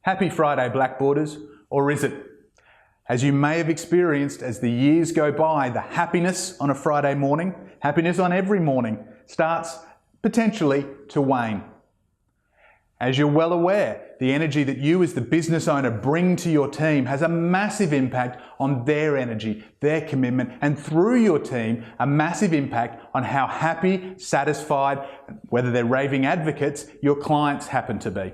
Happy Friday, Blackboarders, or is it? As you may have experienced as the years go by, the happiness on a Friday morning, happiness on every morning, starts potentially to wane. As you're well aware, the energy that you as the business owner bring to your team has a massive impact on their energy, their commitment, and through your team, a massive impact on how happy, satisfied, whether they're raving advocates, your clients happen to be.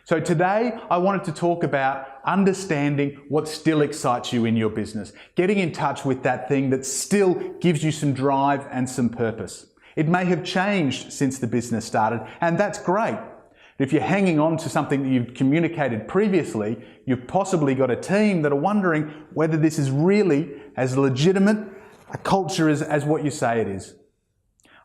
So today, I wanted to talk about understanding what still excites you in your business, getting in touch with that thing that still gives you some drive and some purpose. It may have changed since the business started, and that's great. If you're hanging on to something that you've communicated previously, you've possibly got a team that are wondering whether this is really as legitimate a culture as what you say it is.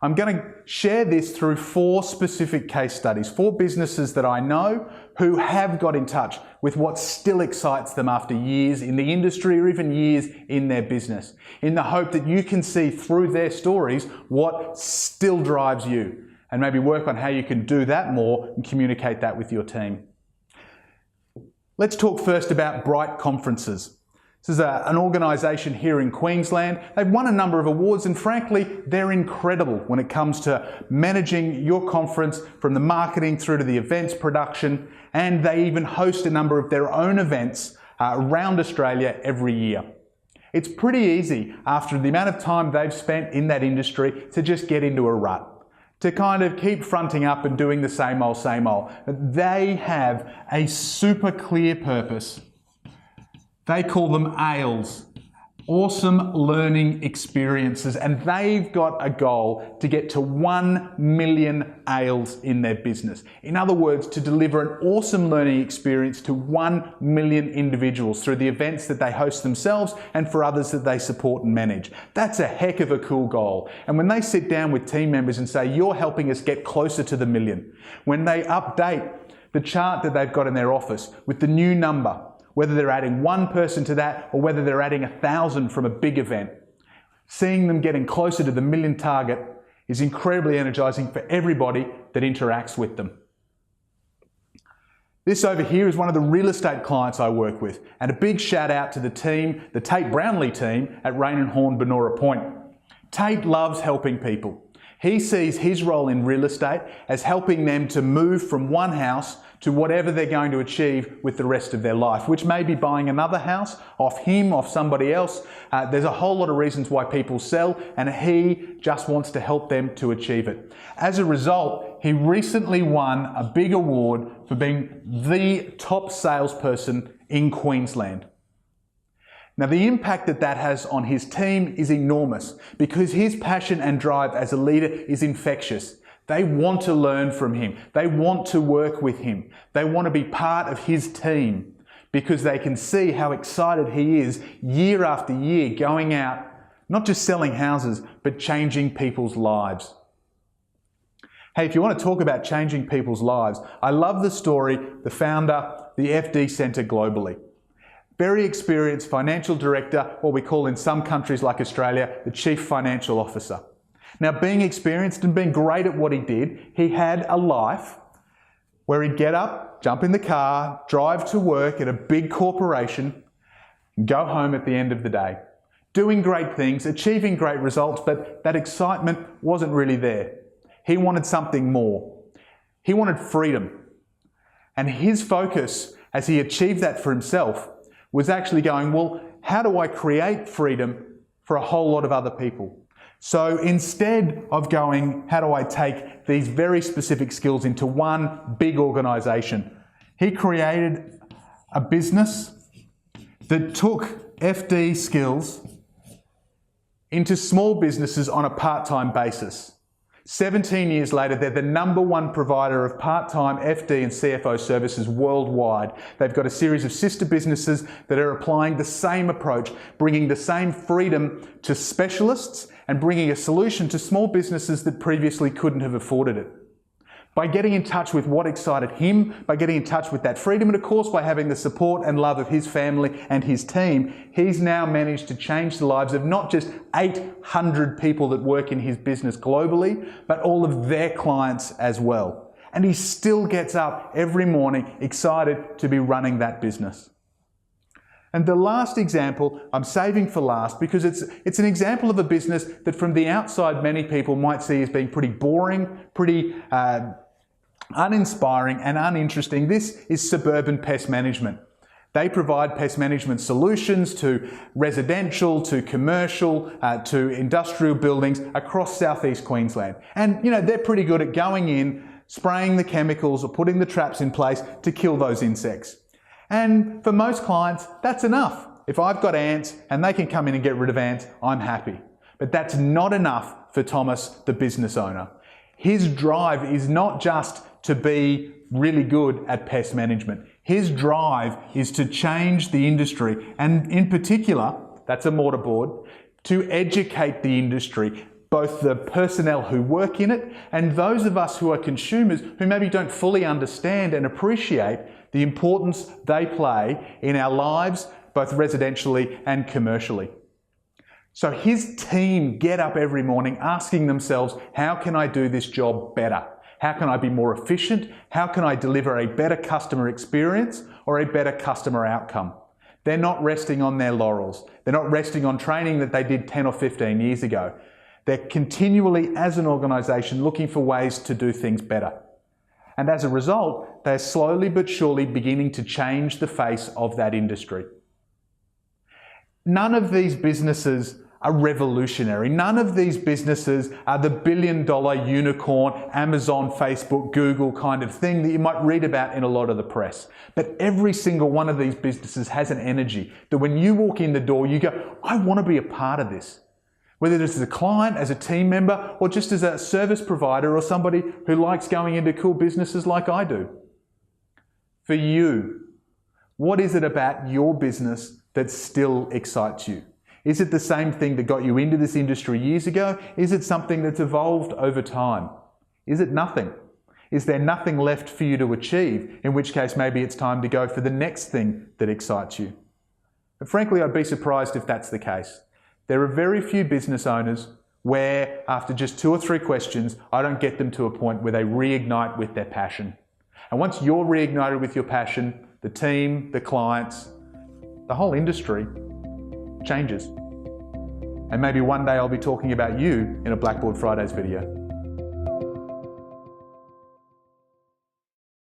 I'm going to share this through 4 specific case studies, 4 businesses that I know who have got in touch with what still excites them after years in the industry or even years in their business, in the hope that you can see through their stories what still drives you and maybe work on how you can do that more and communicate that with your team. Let's talk first about Bright Conferences. This is an organisation here in Queensland. They've won a number of awards and frankly, they're incredible when it comes to managing your conference from the marketing through to the events production, and they even host a number of their own events around Australia every year. It's pretty easy after the amount of time they've spent in that industry to just get into a rut, to kind of keep fronting up and doing the same old, same old. They have a super clear purpose. They call them ALEs, Awesome Learning Experiences, and they've got a goal to get to 1 million ALEs in their business. In other words, to deliver an awesome learning experience to 1 million individuals through the events that they host themselves and for others that they support and manage. That's a heck of a cool goal. And when they sit down with team members and say, you're helping us get closer to the million, when they update the chart that they've got in their office with the new number, whether they're adding 1 person to that or whether they're adding 1,000 from a big event, seeing them getting closer to the million target is incredibly energizing for everybody that interacts with them. This over here is one of the real estate clients I work with, and a big shout out to the team, the Tate Brownlee team at Rain and Horn Benora Point. Tate loves helping people. He sees his role in real estate as helping them to move from one house to whatever they're going to achieve with the rest of their life, which may be buying another house off him, off somebody else. There's a whole lot of reasons why people sell, and he just wants to help them to achieve it. As a result, he recently won a big award for being the top salesperson in Queensland. Now, the impact that that has on his team is enormous because his passion and drive as a leader is infectious. They want to learn from him. They want to work with him. They want to be part of his team because they can see how excited he is year after year going out, not just selling houses, but changing people's lives. Hey, if you want to talk about changing people's lives, I love the story, the founder, the FD Centre globally. Very experienced financial director, what we call in some countries like Australia, the Chief Financial Officer. Now, being experienced and being great at what he did, he had a life where he'd get up, jump in the car, drive to work at a big corporation, and go home at the end of the day. Doing great things, achieving great results, but that excitement wasn't really there. He wanted something more. He wanted freedom. And his focus, as he achieved that for himself, was actually going, well, how do I create freedom for a whole lot of other people? So instead of going, how do I take these very specific skills into one big organisation, he created a business that took FD skills into small businesses on a part-time basis. 17 years later, they're the #1 provider of part-time FD and CFO services worldwide. They've got a series of sister businesses that are applying the same approach, bringing the same freedom to specialists and bringing a solution to small businesses that previously couldn't have afforded it. By getting in touch with what excited him, by getting in touch with that freedom, and of course by having the support and love of his family and his team, he's now managed to change the lives of not just 800 people that work in his business globally, but all of their clients as well. and he still gets up every morning excited to be running that business. And the last example I'm saving for last because it's an example of a business that from the outside many people might see as being pretty boring, pretty uninspiring and uninteresting. This is Suburban Pest Management. They provide pest management solutions to residential, to commercial, to industrial buildings across southeast Queensland. And they're pretty good at going in, spraying the chemicals or putting the traps in place to kill those insects. And for most clients, that's enough. If I've got ants and they can come in and get rid of ants, I'm happy. But that's not enough for Thomas, the business owner. His drive is not just to be really good at pest management. His drive is to change the industry, and in particular, that's a mortarboard, to educate the industry, both the personnel who work in it and those of us who are consumers who maybe don't fully understand and appreciate the importance they play in our lives, both residentially and commercially. So his team get up every morning asking themselves, how can I do this job better? How can I be more efficient? How can I deliver a better customer experience or a better customer outcome? They're not resting on their laurels. They're not resting on training that they did 10 or 15 years ago. They're continually, as an organisation, looking for ways to do things better. And as a result, they're slowly but surely beginning to change the face of that industry. None of these businesses are revolutionary. None of these businesses are the billion-dollar unicorn, Amazon, Facebook, Google kind of thing that you might read about in a lot of the press. But every single one of these businesses has an energy that when you walk in the door, you go, I want to be a part of this. Whether this is a client, as a team member, or just as a service provider or somebody who likes going into cool businesses like I do. For you, what is it about your business that still excites you? Is it the same thing that got you into this industry years ago? Is it something that's evolved over time? Is it nothing? Is there nothing left for you to achieve? In which case, maybe it's time to go for the next thing that excites you. But frankly, I'd be surprised if that's the case. There are very few business owners where, after just 2 or 3 questions, I don't get them to a point where they reignite with their passion. And once you're reignited with your passion, the team, the clients, the whole industry changes. And maybe one day I'll be talking about you in a Blackboard Fridays video.